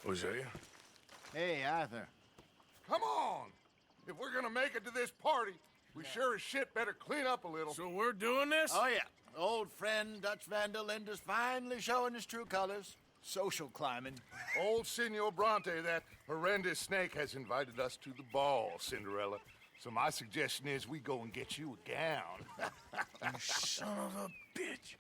Hosea? Hey, Arthur. Come on! If we're gonna make it to this party, we sure as shit better clean up a little. So we're doing this? Oh, yeah. Old friend Dutch Van der Linde is finally showing his true colors. Social climbing. Old Senor Bronte, that horrendous snake, has invited us to the ball, Cinderella. So my suggestion is we go and get you a gown. You son of a bitch.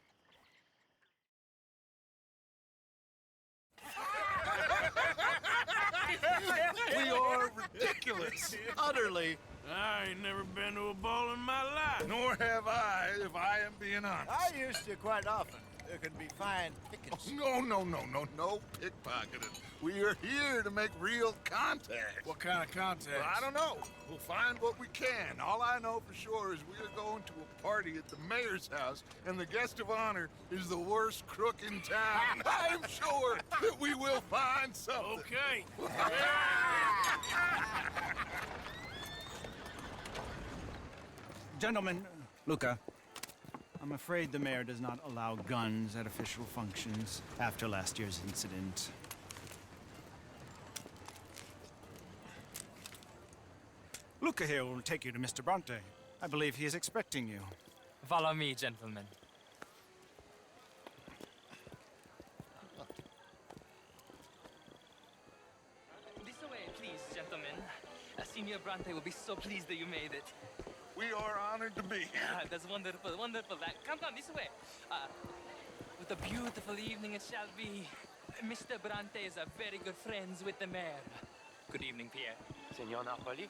We are ridiculous. Utterly. I ain't never been to a ball in my life. Nor have I, if I am being honest. I used to quite often. There can be fine pickings. No pickpocketing. We are here to make real contact. What kind of contact? Well, I don't know. We'll find what we can. All I know for sure is we are going to a party at the mayor's house, and the guest of honor is the worst crook in town. I'm sure that we will find something. Okay. Gentlemen, Luca, I'm afraid the mayor does not allow guns at official functions after last year's incident. Luca here will take you to Mr. Bronte. I believe he is expecting you. Follow me, gentlemen. This way, please, gentlemen. Senior Bronte will be so pleased that you made it. We are honored to be here. That's wonderful, wonderful. Come, this way. What a beautiful evening it shall be. Mr. Bronte is very good friends with the mayor. Good evening, Pierre. Senor Napoli?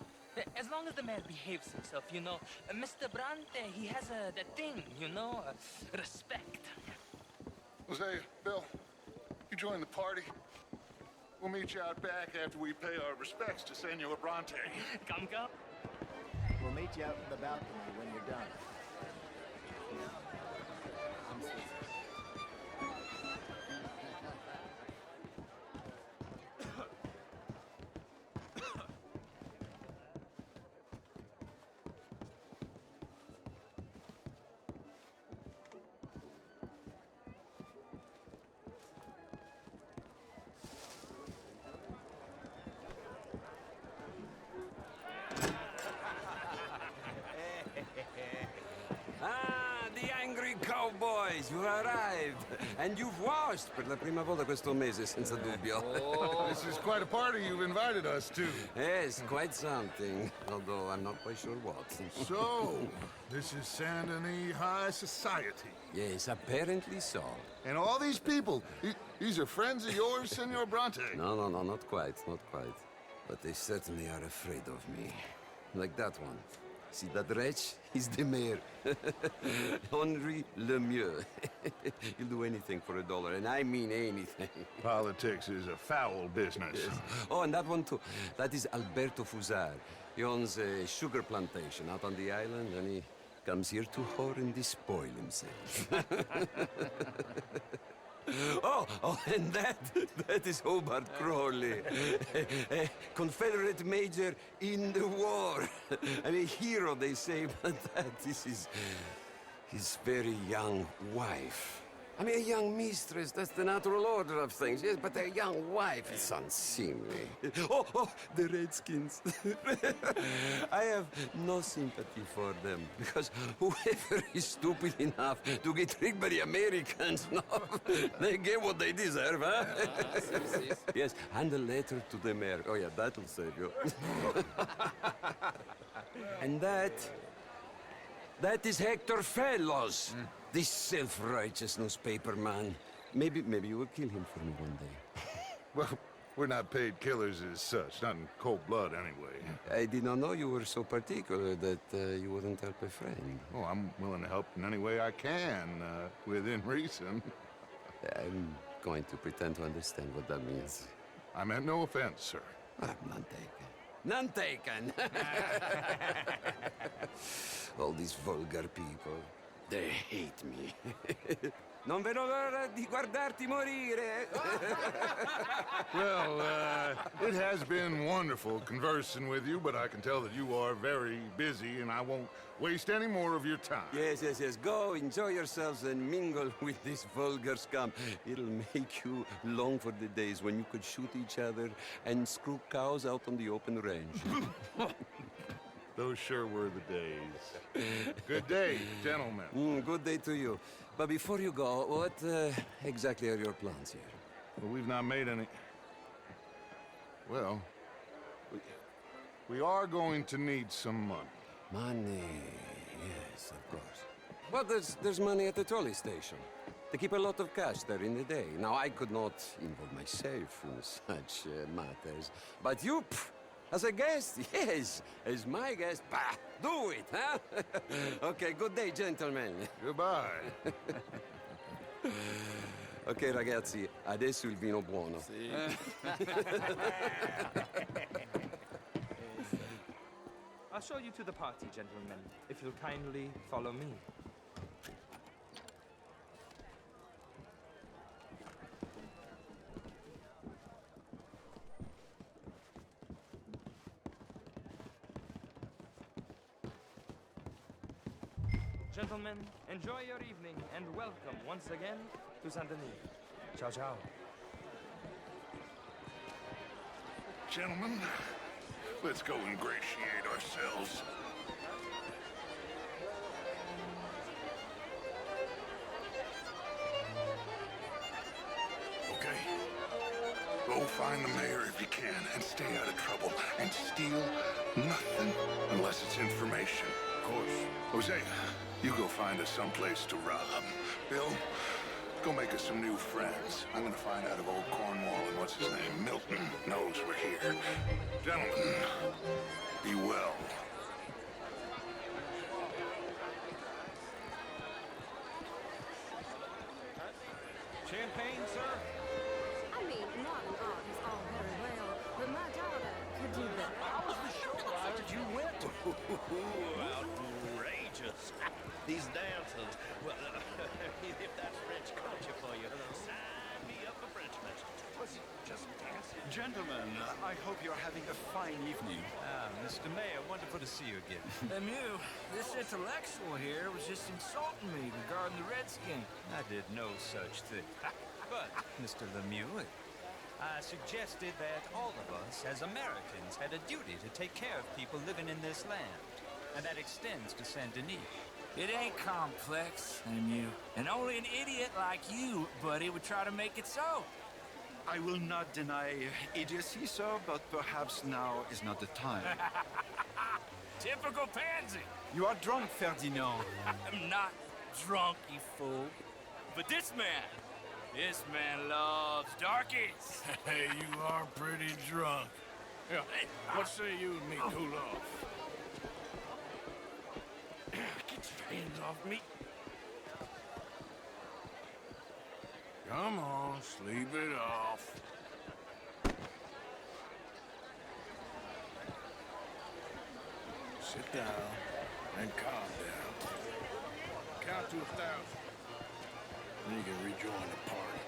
As long as the mayor behaves himself, you know. Mr. Bronte, he has that thing, you know, respect. Hosea, Bill, you join the party. We'll meet you out back after we pay our respects to Senor Bronte. Come. We'll meet you out in the balcony when you're done. The angry cowboys, you've arrived. And you've washed per la prima volta questo mese, senza dubbio. This is quite a party you've invited us to. Yes, quite something. Although I'm not quite sure what. So, this is Saint Denis High Society. Yes, apparently so. And all these people, these are friends of yours, Senor Bronte? No, not quite. But they certainly are afraid of me. Like that one. See that wretch? He's the mayor. Henri Lemieux. He'll do anything for $1, and I mean anything. Politics is a foul business. Yes. Oh, and that one too. That is Alberto Fusar. He owns a sugar plantation out on the island, and he comes here to whore and despoil himself. Oh, and that is Hobart Crawley, a Confederate major in the war. I mean, hero, they say, but this is his very young wife. I mean, a young mistress, that's the natural order of things, yes, but a young wife, it's unseemly. Oh, the Redskins. I have no sympathy for them, because whoever is stupid enough to get tricked by the Americans, no, they get what they deserve, huh? Yes, hand a letter to the mayor. Oh, yeah, that'll save you. And that is Hector Fellows. This self-righteous newspaper man. Maybe you will kill him for me one day. Well, we're not paid killers as such, not in cold blood anyway. I did not know you were so particular that you wouldn't help a friend. Oh, I'm willing to help in any way I can, within reason. I'm going to pretend to understand what that means. I meant no offense, sir. None taken. None taken! All these vulgar people. They hate me. Non vedo l'ora di guardarti morire. Well, it has been wonderful conversing with you, but I can tell that you are very busy, and I won't waste any more of your time. Yes. Go, enjoy yourselves, and mingle with this vulgar scum. It'll make you long for the days when you could shoot each other and screw cows out on the open range. Those sure were the days. Good day, gentlemen. Good day to you. But before you go, what exactly are your plans here? Well, we've not made any... Well, we are going to need some money. Money, yes, of course. But there's money at the trolley station. They keep a lot of cash there in the day. Now, I could not involve myself in such matters. But you, as a guest, yes, as my guest, bah, do it, huh? Okay, good day, gentlemen. Goodbye. Ok, ragazzi, adesso il vino buono. I'll show you to the party, gentlemen, if you'll kindly follow me. Gentlemen, enjoy your evening and welcome once again to Saint Denis. Ciao, ciao. Gentlemen, let's go ingratiate ourselves. Okay. Go find the mayor if you can and stay out of trouble. And steal nothing unless it's information. Of course. Hosea, you go find us someplace to rob. Bill, go make us some new friends. I'm gonna find out if old Cornwall and what's his name, Milton, knows we're here. Gentlemen, be well. Champagne, sir? I mean, modern art is all very well, but my daughter could do better. How was the show after you went? Outrageous. These dancers. Well, if that's French culture for you, sign me up for French lessons. Was it just dancing? Gentlemen, I hope you're having a fine evening. Mr. Mayor, wonderful to see you again. Lemieux, this intellectual here was just insulting me regarding the Redskin. I did no such thing. But, Mr. Lemieux, I suggested that all of us, as Americans, had a duty to take care of people living in this land. And that extends to Saint Denis. It ain't complex, Lemieux. And only an idiot like you, buddy, would try to make it so. I will not deny idiocy, sir, but perhaps now is not the time. Typical pansy. You are drunk, Ferdinand. I'm not drunk, you fool. But this man loves darkies. Hey, you are pretty drunk. Yeah, hey, what say you and me cool off? Get your hands off me. Come on, sleep it off. Sit down and calm down. Count to 1,000. Then you can rejoin the party.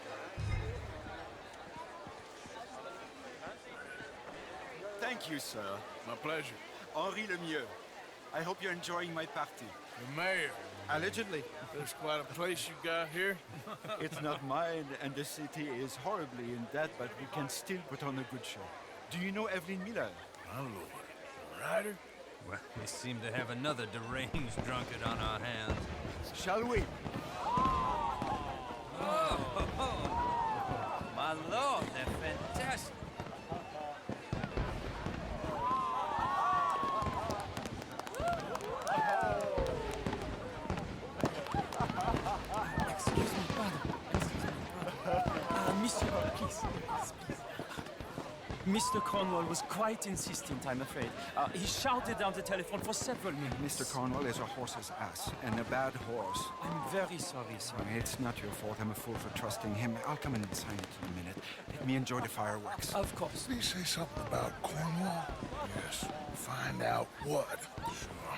Thank you, sir. My pleasure. Henri Lemieux. I hope you're enjoying my party. The mayor. Allegedly. There's quite a place you got here. It's not mine, and the city is horribly in debt, but we can still put on a good show. Do you know Evelyn Miller? My lord. The writer? Well, we seem to have another deranged drunkard on our hands. Shall we? My lord, they're fantastic. Excuse me, brother. Monsieur, please. Mr. Cornwall was quite insistent, I'm afraid. He shouted down the telephone for several minutes. Mr. Cornwall is a horse's ass, and a bad horse. I'm very sorry, sir. It's not your fault. I'm a fool for trusting him. I'll come in and sign it in a minute. Let me enjoy the fireworks. Of course. Did he say something about Cornwall? Yes. Find out what. Sure.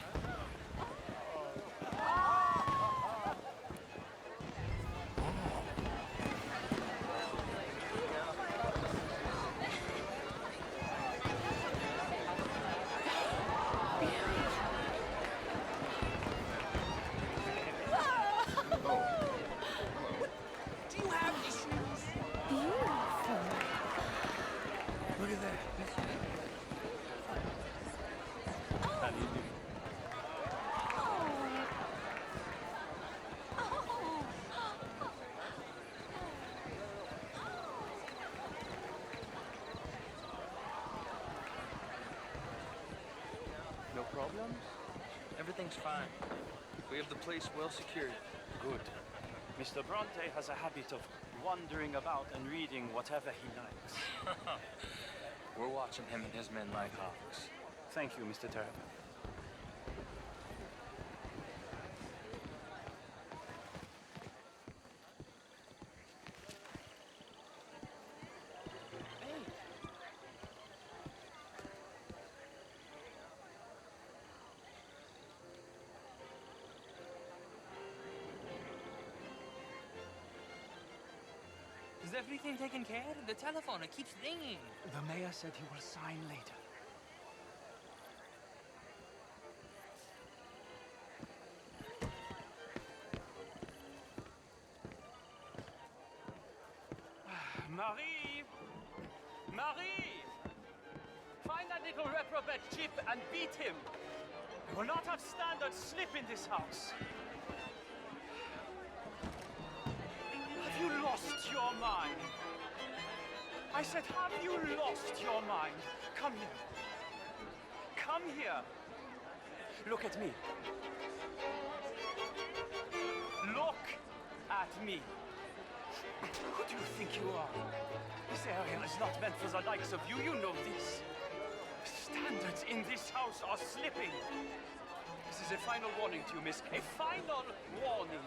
comes, everything's fine. We have the place well secured. Good. Mr. Bronte has a habit of wandering about and reading whatever he likes. We're watching him and his men like hawks. Thank you, Mr. Terrapin. Is everything taken care of? The telephone, it keeps ringing. The mayor said he will sign later. Marie! Marie! Find that little reprobate Chip and beat him. We will not have standard slip in this house. Have you lost your mind? I said, have you lost your mind? Come here. Come here. Look at me. Look at me. Who do you think you are? This area is not meant for the likes of you. You know this. Standards in this house are slipping. This is a final warning to you, miss. A final warning.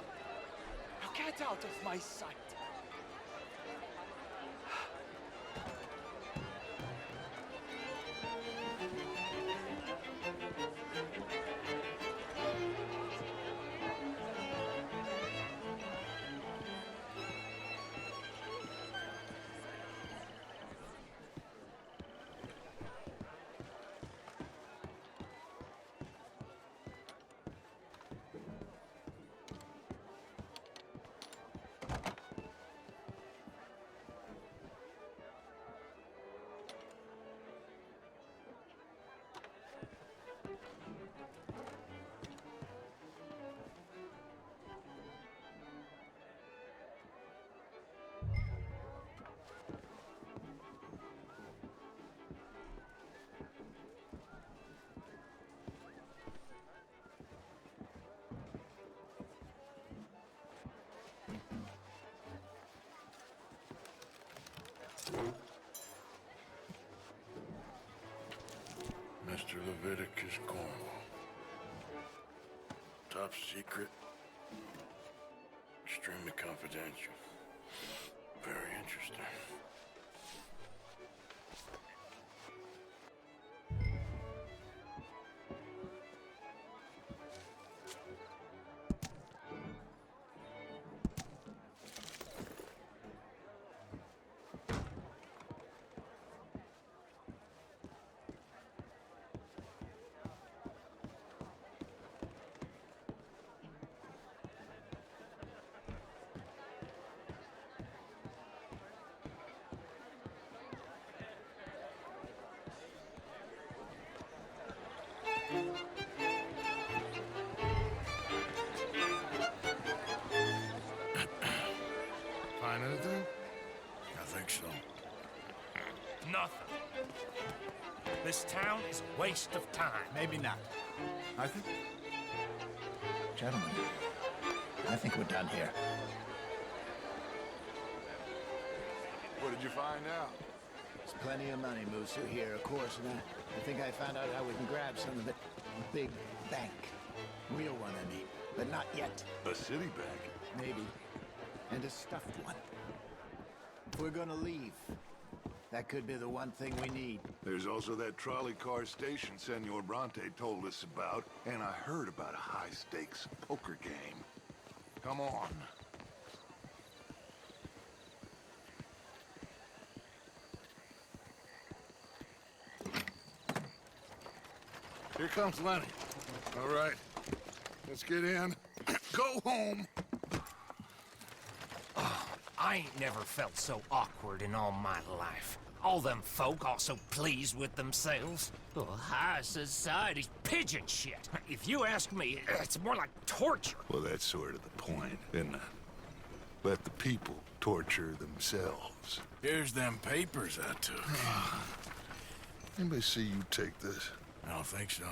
Now get out of my sight. Mr. Leviticus Cornwall. Top secret. Extremely confidential. Very interesting. Find anything? I think so. Nothing. This town is a waste of time. Maybe not. I think... Gentlemen, I think we're done here. What did you find out? There's plenty of money moves through here, of course, and I think I found out how we can grab some of it. A big bank. Real one, I mean. But not yet. A city bank? Maybe. And a stuffed one. If we're gonna leave, that could be the one thing we need. There's also that trolley car station Senor Bronte told us about, and I heard about a high-stakes poker game. Come on. Here comes Lenny. All right, let's get in. Go home. I ain't never felt so awkward in all my life. All them folk all so pleased with themselves. Oh, high society's pigeon shit. If you ask me, it's more like torture. Well, that's sort of the point, isn't it? Let the people torture themselves. Here's them papers I took. Anybody see you take this? I don't think so.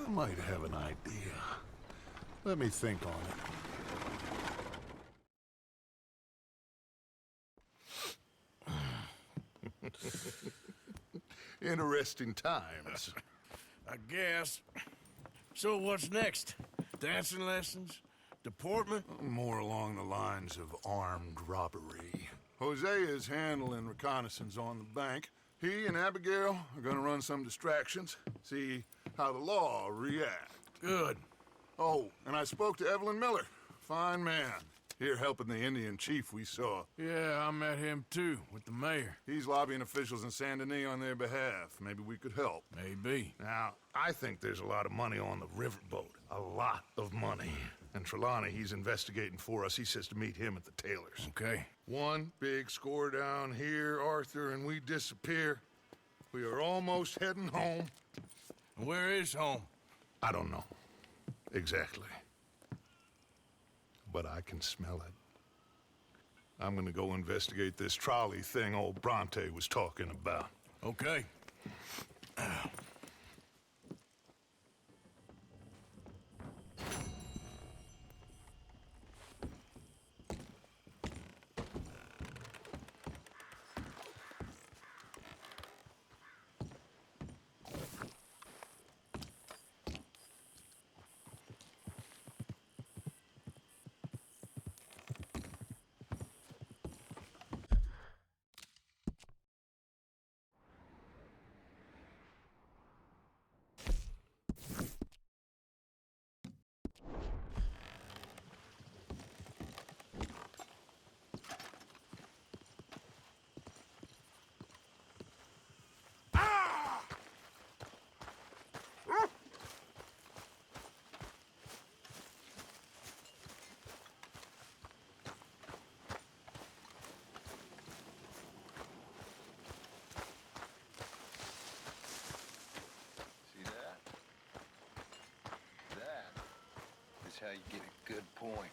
I might have an idea. Let me think on it. Interesting times. I guess. So what's next? Dancing lessons? Deportment? More along the lines of armed robbery. Hosea is handling reconnaissance on the bank. He and Abigail are gonna run some distractions, see how the law reacts. Good. Oh, and I spoke to Evelyn Miller. Fine man. Here helping the Indian chief we saw. Yeah, I met him too, with the mayor. He's lobbying officials in Saint Denis on their behalf. Maybe we could help. Maybe. Now, I think there's a lot of money on the riverboat. A lot of money. And Trelawney, he's investigating for us. He says to meet him at the Taylor's. Okay. One big score down here, Arthur, and we disappear. We are almost heading home. Where is home? I don't know. Exactly. But I can smell it. I'm gonna go investigate this trolley thing old Bronte was talking about. Okay. How you get a good point.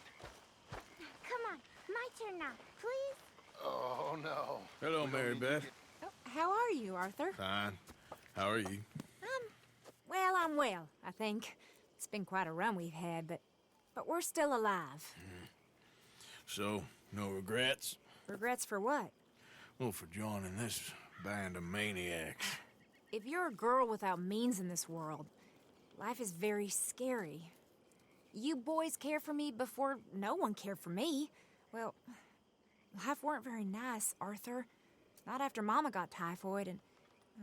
Come on, my turn now, please. Oh, no. Hello, Mary Beth. Oh, how are you, Arthur? Fine. How are you? Well, I'm well, I think. It's been quite a run we've had, but we're still alive. So, no regrets? Regrets for what? Well, for joining this band of maniacs. If you're a girl without means in this world, life is very scary. You boys cared for me before no one cared for me. Well, life weren't very nice, Arthur. Not after Mama got typhoid, and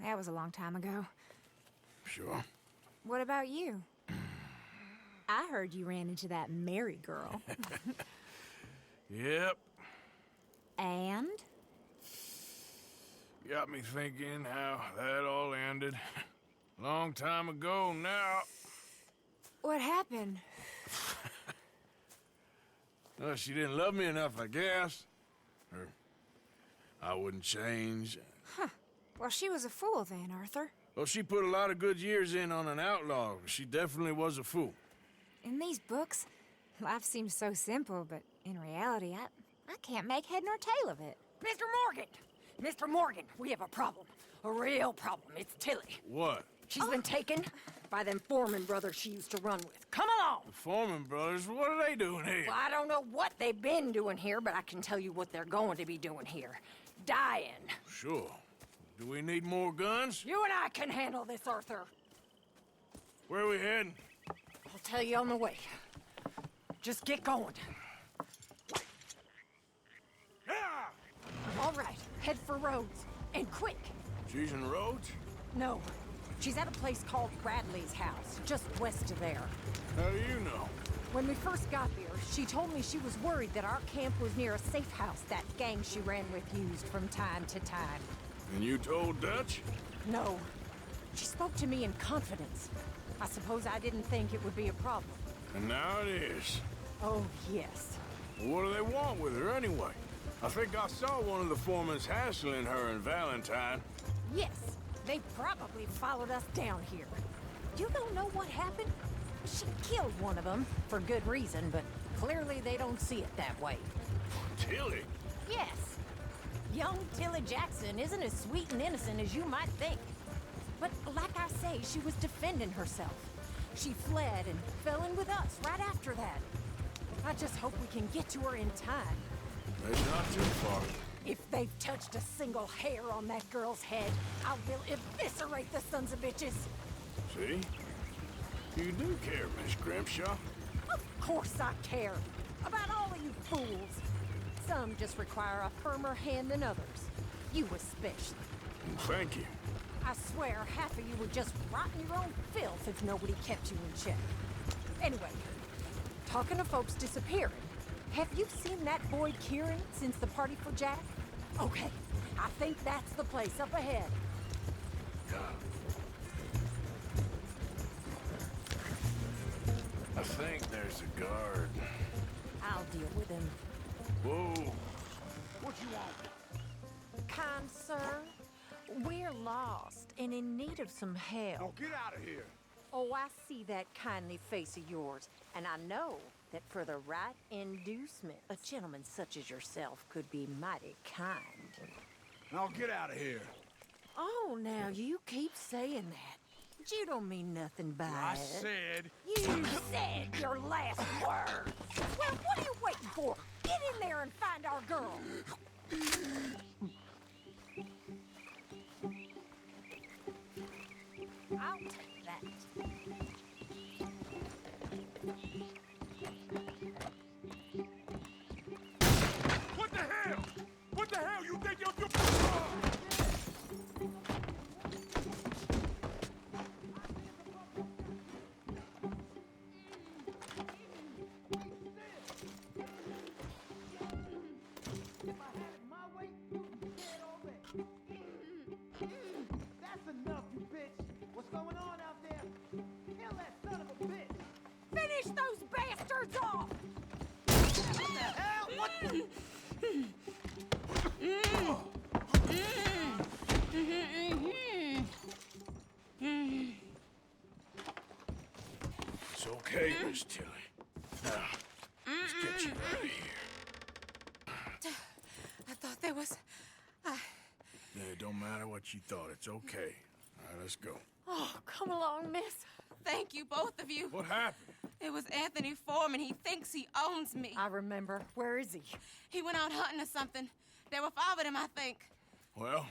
that was a long time ago. Sure. What about you? I heard you ran into that Mary girl. Yep. And? Got me thinking how that all ended. Long time ago now. What happened? Well, she didn't love me enough, I guess. Or I wouldn't change. Huh. Well, she was a fool then, Arthur. Well, she put a lot of good years in on an outlaw. She definitely was a fool. In these books, life seems so simple, but in reality, I can't make head nor tail of it. Mr. Morgan! Mr. Morgan, we have a problem. A real problem. It's Tilly. What? She's been taken by them Foreman brothers she used to run with. Come along! The Foreman brothers? What are they doing here? Well, I don't know what they've been doing here, but I can tell you what they're going to be doing here. Dying. Sure. Do we need more guns? You and I can handle this, Arthur. Where are we heading? I'll tell you on the way. Just get going. All right, head for Rhodes. And quick. She's in Rhodes? No. She's at a place called Bradley's house, just west of there. How do you know? When we first got here, she told me she was worried that our camp was near a safe house that gang she ran with used from time to time. And you told Dutch? No. She spoke to me in confidence. I suppose I didn't think it would be a problem. And now it is. Oh, yes. What do they want with her anyway? I think I saw one of the foremans hassling her and Valentine. Yes. They probably followed us down here. You don't know what happened? She killed one of them, for good reason, but clearly they don't see it that way. Tilly? Yes. Young Tilly Jackson isn't as sweet and innocent as you might think. But like I say, she was defending herself. She fled and fell in with us right after that. I just hope we can get to her in time. It's not too far. If they've touched a single hair on that girl's head, I will eviscerate the sons of bitches. See? You do care, Miss Grimshaw. Of course I care. About all of you fools. Some just require a firmer hand than others. You especially. Thank you. I swear half of you would just rot in your own filth if nobody kept you in check. Anyway, talking of folks disappearing, have you seen that boy Kieran since the party for Jack? Okay, I think that's the place up ahead. I think there's a guard. I'll deal with him. Whoa. What you want? Kind sir, we're lost and in need of some help. Now get out of here. Oh, I see that kindly face of yours, and I know that for the right inducement, a gentleman such as yourself could be mighty kind. Now get out of here. Oh, now you keep saying that. But you don't mean nothing by I it. said... You said your last words. Well, what are you waiting for? Get in there and find our girl. I'll take that. What the hell? What the hell you think you're doing? That's enough, you bitch. What's going on out there? Kill that son of a bitch. Finish those bastards off! What the hell? What the... It's okay, Miss Tilly. Now, let's get you out of here. I thought there was... Yeah, it don't matter what you thought. It's okay. All right, let's go. Oh, come along, miss. Thank you, both of you. What happened? It was Anthony Foreman. He thinks he owns me. I remember. Where is he? He went out hunting or something. There were 5 of them, I think. Well,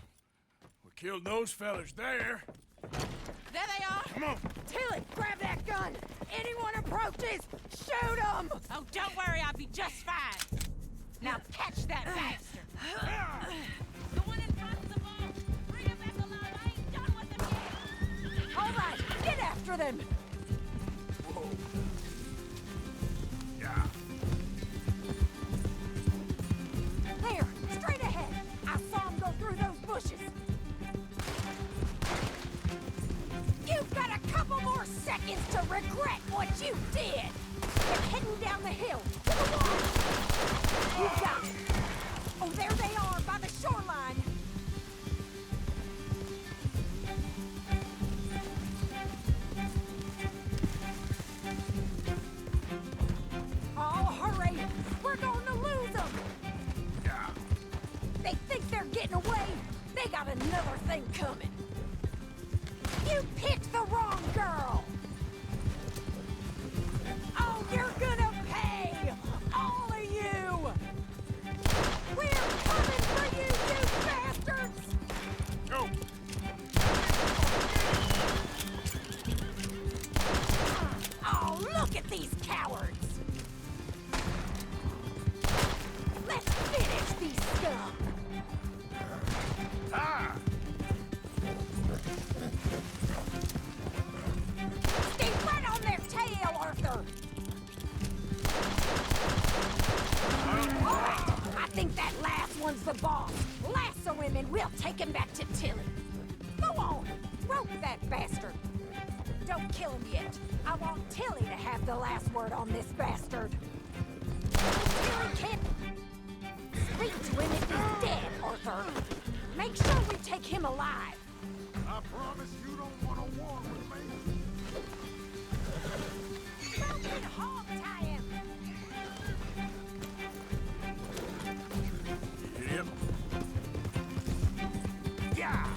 we killed those fellas there. There they are. Come on. Tilly, grab that gun. Anyone approaches, shoot them. Oh, don't worry. I'll be just fine. Now catch that bastard. The one in front of the ball. Bring him back alive. I ain't done with him yet. All right, get after them. Whoa. Yeah. There, straight ahead. I saw him go through those bushes. You've got a couple more seconds to regret what you did. They're heading down the hill to the wall. You got it. Oh, there they are by the shoreline. Oh, hurry! We're going to lose them! Yeah. They think they're getting away. They got another thing coming. You picked the wrong girl! Oh, you're gonna pay! All of you! We're coming for you, you bastards! Go! Oh, look at these cowards! Let's finish these scum! Ah! Stay right on their tail, Arthur! All right, I think that last one's the boss. Lasso him and we'll take him back to Tilly. Go on, rope that bastard. Don't kill him yet. I want Tilly to have the last word on this bastard. Tilly can't speak to him if he's dead, Arthur. Make sure we take him alive. I promise you don't want a war with me. Rope and hog tie him. Yep. Yeah.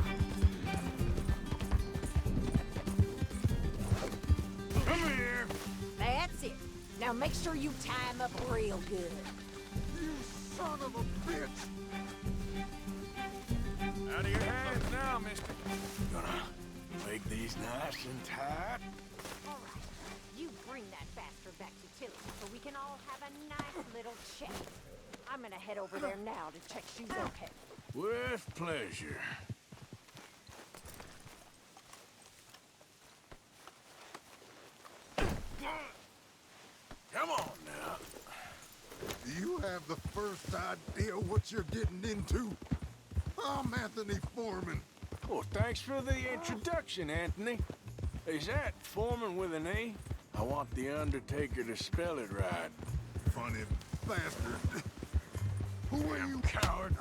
Come make sure you tie him up real good. You son of a bitch! Out of your hands now, mister. Gonna make these nice and tight. All right, you bring that bastard back to Tilly so we can all have a nice little chat. I'm gonna head over there now to check she's okay. With pleasure. Come on now. You have the first idea what you're getting into? I'm Anthony Foreman. Well, thanks for the introduction, Anthony. Is that Foreman with an E? I want the Undertaker to spell it right. Funny bastard. Who are you? Coward.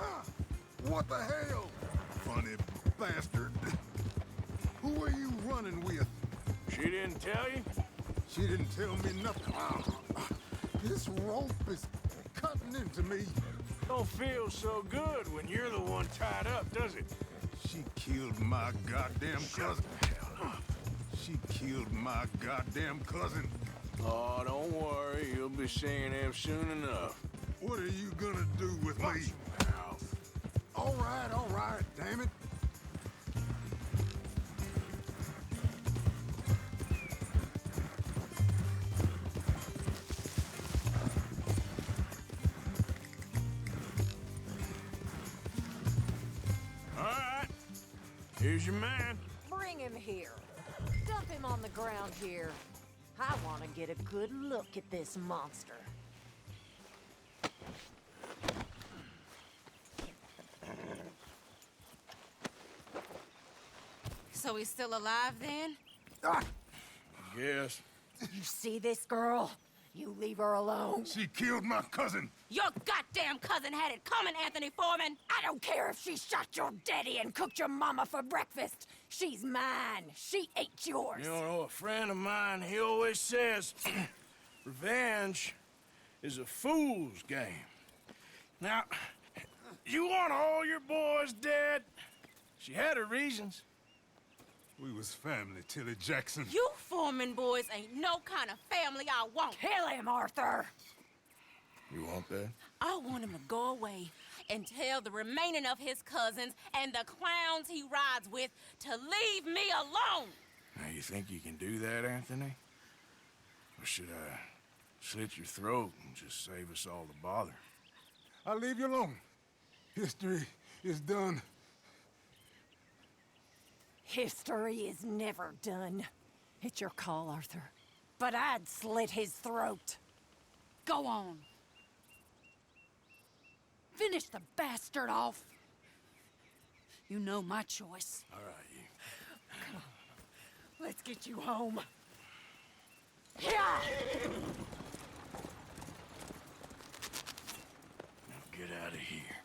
What the hell? Funny bastard. Who are you running with? She didn't tell you? She didn't tell me nothing. This rope is cutting into me. Don't feel so good when you're the one tied up, does it? She killed my goddamn cousin. She killed my goddamn cousin. Oh, don't worry. You'll be seeing him soon enough. What are you gonna do with me? All right, damn it. All right. Here's your man. Bring him here. Dump him on the ground here. I want to get a good look at this monster. So he's still alive then? Yes. You see this girl? You leave her alone. She killed my cousin. Your goddamn cousin had it coming, Anthony Foreman! I don't care if she shot your daddy and cooked your mama for breakfast. She's mine. She ain't yours. You know, a friend of mine, he always says, revenge is a fool's game. Now, you want all your boys dead? She had her reasons. We was family, Tilly Jackson. You Foreman boys ain't no kind of family I want. Kill him, Arthur! You want that? I want him to go away and tell the remaining of his cousins and the clowns he rides with to leave me alone. Now, you think you can do that, Anthony? Or should I slit your throat and just save us all the bother? I'll leave you alone. History is done. History is never done. It's your call, Arthur. But I'd slit his throat. Go on. Finish the bastard off. You know my choice. All right, you. Come on. Let's get you home. Yeah! Now get out of here.